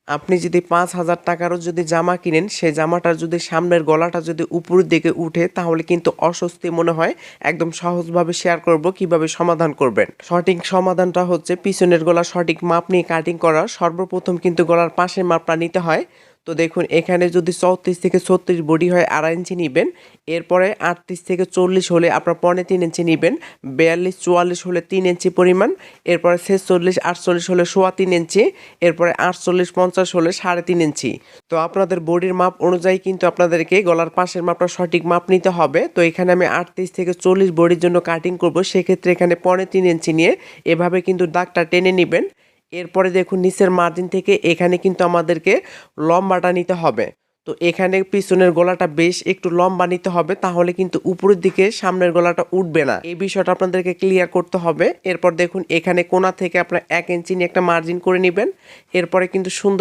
আপনি যদি ৫,০০০ টাকারও যদি জামা কিনেন, সেই জামাটার যদি সামনের গলাটা যদি উপরের দিকে উঠে তাহলে কিন্তু অস্বস্তি মনে হয়। একদম সহজভাবে শেয়ার করব কিভাবে সমাধান করবেন। সঠিক সমাধানটা হচ্ছে পিছনের গলা সঠিক মাপ নিয়ে কাটিং করা। সর্বপ্রথম কিন্তু গলার পাশের মাপটা নিতে হয়। তো দেখুন এখানে যদি ৩৪ থেকে ৩৬ বডি হয় ২.৫ ইঞ্চি নিবেন। এরপরে ৩৮ থেকে ৪০ হলে আপনার ৩.৫ ইঞ্চি নিবেন। ৪২ ৪৪ হলে ৩ ইঞ্চি পরিমাণ। এরপরে ৪৬ ৪৮ হলে ৩.৫ ইঞ্চি। এরপরে ৪৮ ৫০ হলে ৩.৫ ইঞ্চি। তো আপনাদের বডির মাপ অনুযায়ী কিন্তু আপনাদেরকে গলার পাশের মাপটা সঠিক মাপ নিতে হবে। তো এখানে আমি ৩৮ থেকে ৪০ বডির জন্য কাটিং করব, সেক্ষেত্রে এখানে ৩.৫ ইঞ্চি নিয়ে এভাবে কিন্তু দাগটা টেনে নেবেন। এরপরে দেখুন নিচের মার্জিন থেকে এখানে কিন্তু আমাদেরকে লম্বাটা নিতে হবে। তো এখানে পিছনের গলাটা বেশ একটু লম্বা নিতে হবে, তাহলে কিন্তু উপরের দিকে সামনের গলাটা উঠবে না। এই বিষয়টা আপনাদেরকে ক্লিয়ার করতে হবে। এরপর দেখুন এখানে কোণা থেকে আপনার ১ ইঞ্চি নিয়ে একটা মার্জিন করে নেবেন। এরপরে কিন্তু সুন্দর